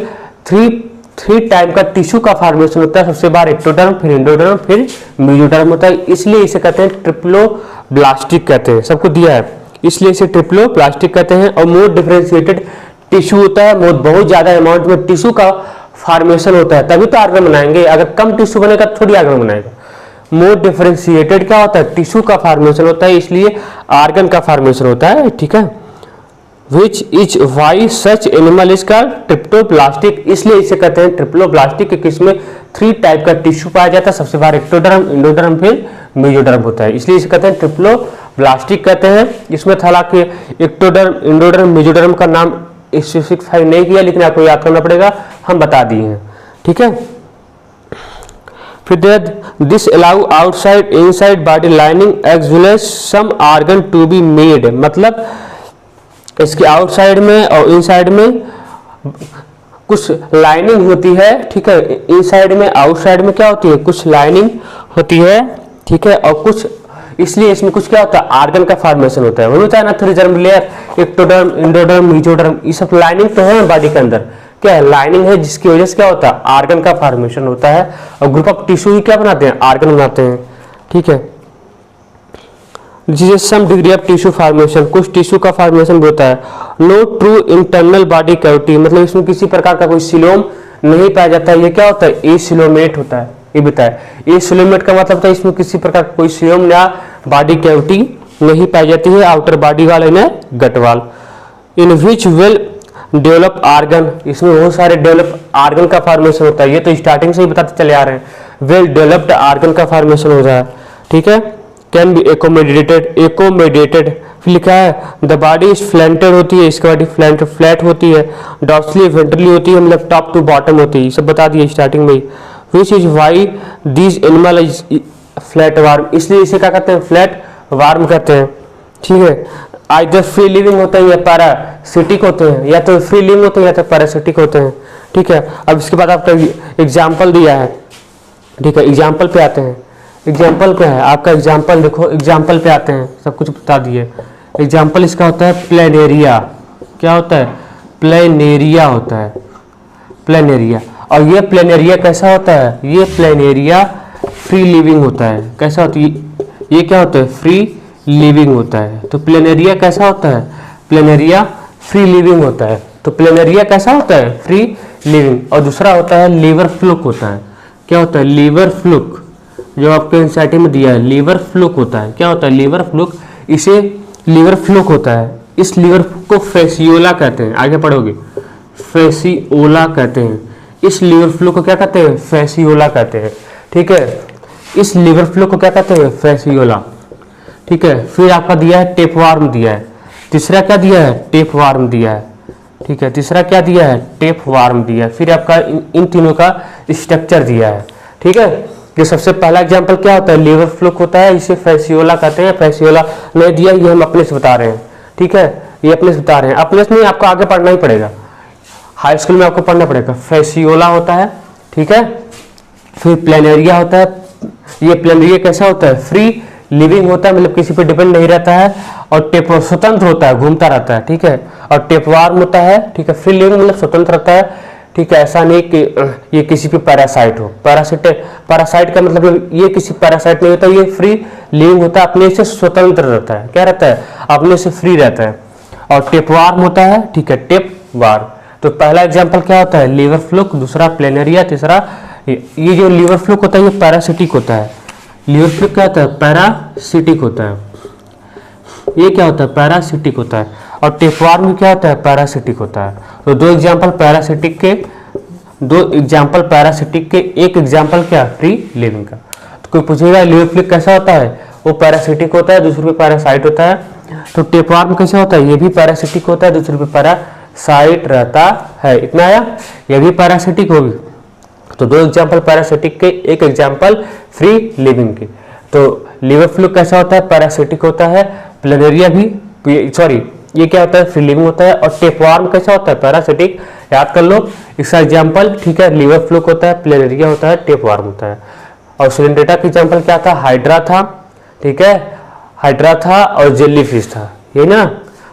S1: 3 टाइप का टिश्यू का फॉर्मेशन होता है। सबसे बाहर एक्टोडर्म, फिर एंडोडर्म, फिर मेसोडर्म होता है, इसलिए इसे कहते हैं ट्रिप्लोब्लास्टिक कहते हैं। सबको दिया है, इसलिए इसे ट्रिप्लोब्लास्टिक कहते हैं। और मोर डिफरेंशिएटेड टिश्यू होता है, बहुत ज्यादा अमाउंट में टिश्यू का फॉर्मेशन होता है, तभी तो आर्गन बनाएंगे, अगर कम टिश्यू बनेगा तो थोड़ी आर्गन बनाएगा। मोर डिफरेंशिएटेड क्या होता है, टिश्यू का फॉर्मेशन होता है, इसलिए आर्गन का फॉर्मेशन होता है। ठीक है, Which is why such animal is called triploblastic, इसलिए इसे कहते हैं ट्रिप्लोब्लास्टिक, किसमें 3 टाइप का टिश्यू पाया जाता है, सबसे बाहर एक्टोडर्म, एंडोडर्म, फिर मेसोडर्म होता है, इसलिए इसे कहते हैं ट्रिप्लोब्लास्टिक कहते हैं। इसमें हालांकि एक्टोडर्म, एंडोडर्म, मेसोडर्म का नाम स्पेसिफाई नहीं किया, लेकिन आपको याद करना पड़ेगा, हम बता दिए हैं। ठीक है, फिर this allow outside inside body lining as well as some organ to be made, मतलब इसके आउटसाइड में और इनसाइड में कुछ लाइनिंग होती है। ठीक है, इनसाइड में आउटसाइड में क्या होती है, कुछ लाइनिंग होती है। ठीक है, और कुछ इसलिए इसमें कुछ क्या होता है, आर्गन का फॉर्मेशन होता है, वो होता है ना 3 germ layer, ectoderm, endoderm, mesoderm, ये सब लाइनिंग तो है बॉडी के अंदर, क्या है, लाइनिंग है, जिसकी वजह से क्या होता है, आर्गन का फॉर्मेशन होता है। और ग्रुप ऑफ टिश्यू क्या बनाते हैं, आर्गन बनाते हैं। ठीक है, some degree of tissue formation, कुछ टिश्यू का फॉर्मेशन भी होता है। No true internal body cavity, मतलब इसमें किसी प्रकार का कोई सिलोम नहीं पाया जाता है, ये क्या होता है, एसिलोमेट होता है, ये बताया। एसिलोमेट का मतलब होता है इसमें किसी प्रकार का कोई सिलोम या बॉडी कैविटी नहीं पाई जाती है, आउटर बॉडी वाल इन गट वाल। इन विच वेल डेवलप आर्गन, इसमें बहुत सारे डेवलप आर्गन का फॉर्मेशन होता है, ये तो स्टार्टिंग से ही बताते चले आ रहे हैं, वेल डेवलप्ड आर्गन का फॉर्मेशन होता है। ठीक है, कैन बी एकोमोडेटेड, फिर लिखा है द बॉडी इज फ्लैंटेड होती है, इसके बॉडी फ्लैट होती है, डॉर्सली वेंट्रली होती है, मतलब टॉप टू बॉटम होती है, सब बता दिए स्टार्टिंग में ही। Which is why this animal is flat warm, इसलिए इसे क्या कहते हैं, फ्लैट वार्म कहते हैं। ठीक है, आइदर फ्री लिविंग होते हैं या पैरासिटिक होते हैं, या तो फ्री लिविंग होते हैं या तो पैरासिटिक होते हैं। ठीक है। अब इसके बाद आपका एग्जाम्पल दिया है, ठीक है। एग्जाम्पल पे आते हैं। एग्जाम्पल क्या है आपका? एग्जाम्पल देखो, एग्जाम्पल पे आते हैं, सब कुछ बता दिए। एग्जाम्पल इसका होता है प्लेनेरिया। क्या होता है? प्लेनेरिया होता है, प्लेनेरिया। और ये प्लेनेरिया कैसा होता है? ये प्लेनेरिया फ्री लिविंग होता है। कैसा होता है ये? क्या होता है? फ्री लिविंग होता है। तो प्लेनेरिया कैसा होता है? प्लेनेरिया फ्री लिविंग होता है। तो प्लेनेरिया कैसा होता है? Free living. और दूसरा होता है लीवर फ्लूक होता है। क्या होता है? लीवर फ्लूक, जो आपके एनसीईआरटी में दिया है, लीवर फ्लूक होता है। क्या होता है? Liver fluke. इसे लीवर फ्लूक होता है। इस लीवर को फेसियोला कहते हैं। आगे पढ़ोगे, फेसियोला कहते हैं। इस लीवर फ्लूक को क्या कहते हैं? फेसियोला कहते हैं, ठीक है। इस लीवर फ्लूक को क्या कहते हैं? फेसियोला, ठीक है। फिर आपका दिया है टेपवार्म दिया है। तीसरा क्या दिया है? टेपवार्म दिया है, ठीक है। तीसरा क्या दिया है? टेपवार्म दिया है। फिर आपका इन तीनों का स्ट्रक्चर दिया है, ठीक है। ये सबसे पहला एग्जांपल क्या होता है? लीवर फ्लूक होता है, इसे फेसियोला कहते हैं। फेसियोला नहीं दिया, ये हम अपने से बता रहे हैं, ठीक है। ये अपने से बता रहे हैं, अपने से नहीं, आपको आगे पढ़ना ही पड़ेगा, हाई स्कूल में आपको पढ़ना पड़ेगा। फेसियोला होता है, ठीक है। फिर प्लेनेरिया होता है। ये प्लेनेरिया कैसा होता है? फ्री लिविंग होता है, मतलब किसी पे डिपेंड नहीं रहता है। और टेप स्वतंत्र होता है, घूमता रहता है, ठीक है। और टेपवार्म होता है, ठीक है। फ्री लिविंग मतलब स्वतंत्र रहता है, ठीक है। ऐसा नहीं कि ये किसी पे पैरासाइट हो। पैरासाइट का मतलब ये किसी पैरासाइट नहीं होता, ये फ्री लिविंग होता है, अपने से स्वतंत्र रहता है। क्या रहता है? अपने से फ्री रहता है। और टेपवार्म होता है, ठीक है, टेपवार्म। तो पहला एग्जाम्पल क्या होता है? लीवर फ्लूक, दूसरा प्लेनेरिया, तीसरा ये जो लीवर फ्लूक होता है ये पैरासिटिक होता है। लीवर फ्लूक क्या होता है? पैरासिटिक होता है। ये क्या होता है? पैरासिटिक होता है। और टेपवार्म में क्या होता है? पैरासिटिक होता है। तो दो एग्जाम्पल पैरासिटिक के, एक एग्जाम्पल क्या? फ्री लिविंग का। तो कोई पूछेगा लीवर फ्लूक कैसा होता है? वो पैरासिटिक होता है, दूसरे पे पैरासाइट होता है। तो टेपवार्म कैसा होता है? ये भी पैरासिटिक होता है, दूसरे पे पैरासाइट रहता है। इतना आया? ये भी पैरासिटिक होगी। तो दो एग्जाम्पल पैरासिटिक के, एक एग्जाम्पल फ्री लिविंग के। तो लीवर फ्लूक कैसा होता है? पैरासिटिक होता है। प्लेनेरिया भी, ये क्या होता है? फ्री लिविंग होता है। और टेपवार्म कैसा होता है? पैरासिटिक। याद कर लो इसका एग्जाम्पल, ठीक है। लीवर फ्लूक होता है, प्लेनेरिया होता है, टेपवार्म होता है। और सिलेंड्रेटा का एग्जाम्पल क्या था? हाइड्रा था, ठीक है। हाइड्रा था और जेलीफिश था, ये ना।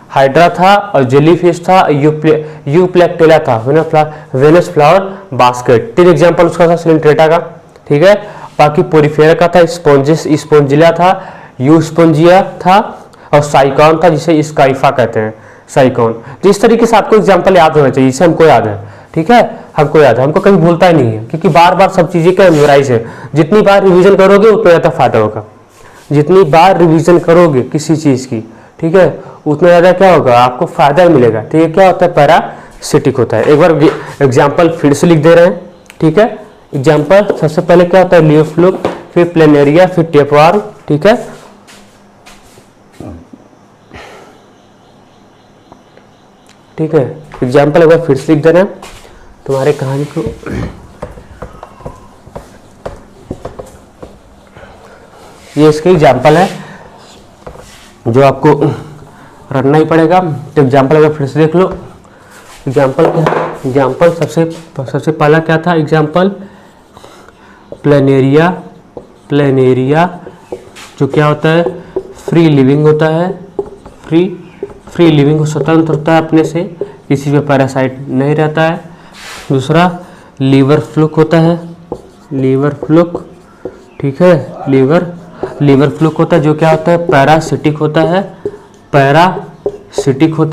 S1: हाइड्रा था और जेलीफिश था, यूप्लेक्टेला था, वेनस फ्लावर बास्केट। तीन एग्जाम्पल उसका था सिलेंड्रेटा का, ठीक है। बाकी पोरिफेरा का था, स्पोंजिला था, यूस्पोंजिया था, और साइकॉन था, जिसे स्काइफा कहते हैं, साइकॉन। तो इस तरीके से आपको एग्जाम्पल याद होना चाहिए, इसे हमको याद है, ठीक है। हमको याद है, हमको कभी भूलता ही नहीं है, क्योंकि बार बार सब चीजें का मेमोराइज है। जितनी बार रिवीजन करोगे उतना ज़्यादा फायदा होगा। जितनी बार रिवीजन करोगे किसी चीज की, ठीक है, उतना ज़्यादा क्या होगा? आपको फायदा मिलेगा। तो ये क्या होता है? पैरासिटिक होता है। एक बार एग्जाम्पल फिर से लिख दे रहे हैं, ठीक है। एग्जाम्पल सबसे पहले क्या होता है? लीवर फ्लूक, फिर प्लेनेरिया, फिर टेपवार्म, ठीक है। ठीक है, एग्जाम्पल एक बार फिर से लिख दे रहे हैं तुम्हारे कहानी को। ये इसके एग्जाम्पल है जो आपको रखना ही पड़ेगा। तो एग्जाम्पल अगर फिर से देख लो, एग्जाम्पल क्या? एग्जाम्पल सबसे पहला क्या था? एग्जाम्पल प्लेनेरिया जो क्या होता है? फ्री लिविंग होता है। फ्री लिविंग स्वतंत्र होता है, अपने से किसी पे पैरासाइट नहीं रहता है। दूसरा लीवर फ्लूक होता है, लीवर फ्लूक, ठीक है। लीवर फ्लूक होता है जो क्या होता है? पैरासिटिक होता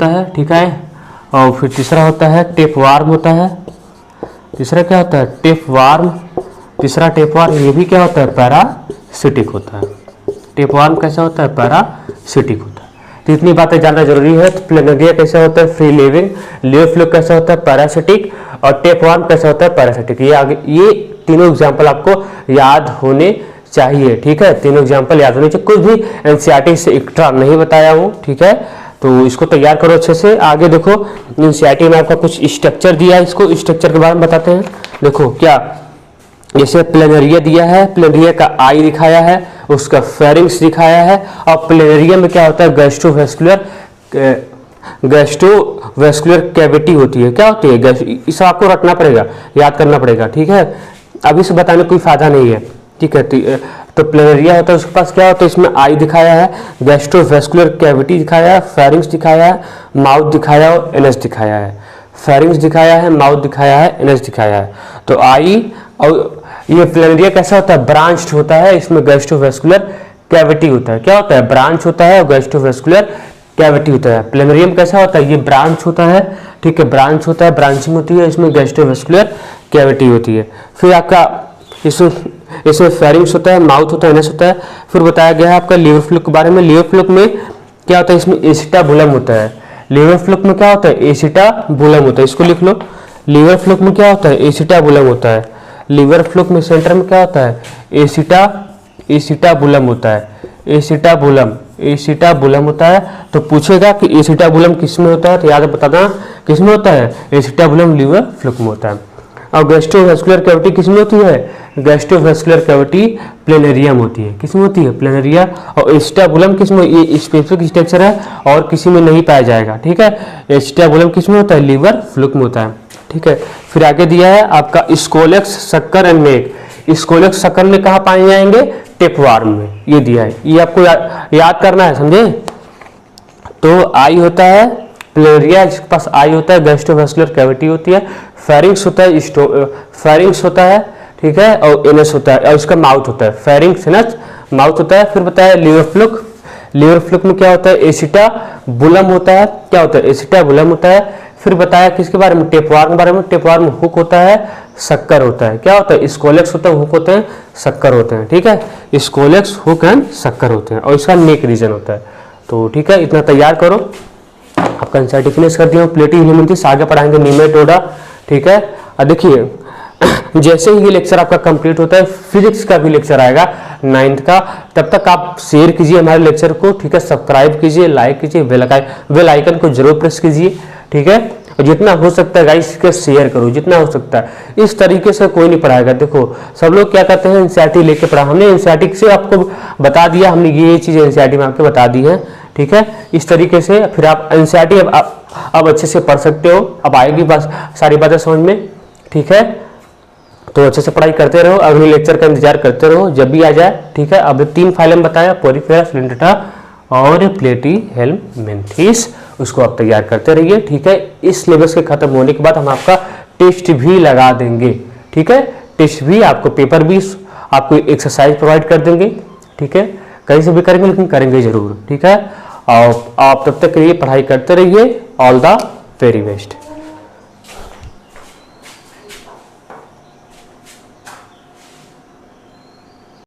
S1: है, ठीक है। और फिर तीसरा होता है टेपवार्म होता है। तीसरा क्या होता है? टेपवार्म। तीसरा टेपवार्म, ये भी क्या होता है? पैरासिटिक होता है। टेपवार्म कैसा होता है? पैरासिटिक होता है। तो इतनी बातें जानना जरूरी है। तो प्लेनेरिया कैसा होता है? Free living. लीवर फ्लूक कैसा होता है? पैरासिटिक। और टेपवार्म कैसा होता है? पैरासिटिक। ये तीनों एग्जाम्पल आपको याद होने चाहिए, ठीक है। तीनों एग्जाम्पल याद होने चाहिए। कुछ भी एनसीईआरटी से एक्स्ट्रा नहीं बताया हूँ, ठीक है। तो इसको तैयार करो अच्छे से। आगे देखो, एनसीईआरटी में आपका कुछ स्ट्रक्चर दिया है, इसको स्ट्रक्चर के बारे में बताते हैं। देखो क्या, जैसे प्लेनेरिया दिया है, प्लेनेरिया का आई दिखाया है, उसका फेरिंग्स दिखाया है। और प्लेनेरिया में क्या होता है? गैस्ट्रोवेस्कुलर गैस्ट्रोवेस्कुलर कैविटी होती है। क्या होती है? इसे आपको रखना पड़ेगा, याद करना पड़ेगा, ठीक है। अभी से बताने कोई फायदा नहीं है, ठीक है। तो प्लेनेरिया होता है, उसके पास क्या होता है, इसमें आई दिखाया है, गैस्ट्रोवेस्कुलर कैविटी दिखाया है, फेरिंग्स दिखाया है, माउथ दिखाया है और एनएस दिखाया है। फेरिंग्स दिखाया है, माउथ दिखाया है, एनएस दिखाया है। तो आई और ये प्लेनेरिया कैसा होता है? ब्रांच्ड होता है, इसमें गैस्ट्रोवेस्कुलर कैविटी होता है। क्या होता है? ब्रांच होता है और गैस्ट्रोवेस्कुलर कैविटी होता है। प्लेनेरियम कैसा होता है? ये ब्रांच होता है, ठीक है, ब्रांच होता है, ब्रांचिंग होती है, इसमें गैस्ट्रोवेस्कुलर कैविटी होती है। फिर आपका इसमें फेरिंग्स होता है, माउथ होता है, एनएस होता है। फिर बताया गया है आपका लीवर फ्लूक के बारे में। लीवर फ्लूक में क्या होता है? इसमें एसिटाबुलम होता है। लीवर फ्लूक में क्या होता है? एसिटाबुलम होता है, इसको लिख लो। लीवर फ्लूक में क्या होता है? एसिटाबुलम होता है। लीवर फ्लूक में सेंटर में क्या होता है? एसिटाबुलम होता है। एसिटाबुलम होता है। तो पूछेगा कि एसिटाबुलम किस में होता है, तो याद बताना किस में होता है? एसिटाबुलम लीवर फ्लूक में होता है। और गैस्ट्रोवेस्कुलर कैविटी किस में होती है? गैस्ट्रोवेस्कुलर कैविटी प्लेनेरियम होती है। किस में होती है? प्लेनेरिया। और एसिटाबुलम किस में? ये स्पेसिफिक स्ट्रक्चर है और किसी में नहीं पाया जाएगा, ठीक है। एसिटाबुलम किस में होता है? लीवर फ्लूक में होता है, ठीक है। फिर आगे दिया है आपका स्कोलेक्स, शक्कर एंड नेक। स्कोलेक्स शक्कर में कहाँ पाए जाएंगे? टेपवार्म में, ये दिया है, ये आपको याद करना है, समझे। तो आई होता है प्लेनेरिया, जिसके पास आई होता है, गैस्ट्रोवेस्कुलर कैविटी होती है, फेरिंग्स होता है, ठीक है, और एनएस होता है, और इसका माउथ होता है। फेरिंग्स, एनएस, माउथ होता है। फिर बताया लीवर फ्लूक। लीवर फ्लूक में क्या होता है? एसिटाबुलम होता है। क्या होता है? एसिटाबुलम होता है। फिर बताया किसके बारे में? टेपवार्म के बारे में। टेपवार्म में हुक होता है, शक्कर होता है। क्या होता है? स्कोलेक्स होता है, हुक होते हैं, शक्कर होते हैं, ठीक है। स्कोलेक्स, हुक एंड शक्कर होते हैं, और इसका नेक रीजन होता है। तो ठीक है, इतना तैयार करो। आपका एनसीईआरटी फिनिश कर दिया। प्लेटी एलिमेंट्स आगे पढ़ाएंगे, निमेटोडा, ठीक है। और देखिए जैसे ही ये लेक्चर आपका कंप्लीट होता है, फिजिक्स का भी लेक्चर आएगा 9th का। तब तक आप शेयर कीजिए हमारे लेक्चर को, ठीक है, सब्सक्राइब कीजिए, लाइक कीजिए, बेल आइकन को जरूर प्रेस कीजिए, ठीक है। और जितना हो सकता है गाइस इसके शेयर करो, जितना हो सकता है। इस तरीके से कोई नहीं पढ़ाएगा। देखो सब लोग क्या करते हैं, एनसीईआरटी लेके पढ़ा। हमने एनसीईआरटी से आपको बता दिया, हमने ये चीज़ एनसीईआरटी में आपको बता दी है, ठीक है। इस तरीके से फिर आप एनसीईआरटी अब अच्छे से पढ़ सकते हो। अब आएगी बस सारी बातें समझ में, ठीक है। तो अच्छे से पढ़ाई करते रहो, अगले लेक्चर का इंतजार करते रहो जब भी आ जाए, ठीक है। अब 3 फाइल बताया, पोरिफेरा, सिलेंडरा और प्लेटी हेलमिंथेस, उसको आप तैयार करते रहिए, ठीक है। इस सिलेबस के खत्म होने के बाद हम आपका टेस्ट भी लगा देंगे, ठीक है। टेस्ट भी आपको, पेपर भी आपको, एक्सरसाइज प्रोवाइड कर देंगे, ठीक है। कहीं से भी करेंगे लेकिन करेंगे जरूर, ठीक है। और आप तब तक के लिए पढ़ाई करते रहिए। All the very best.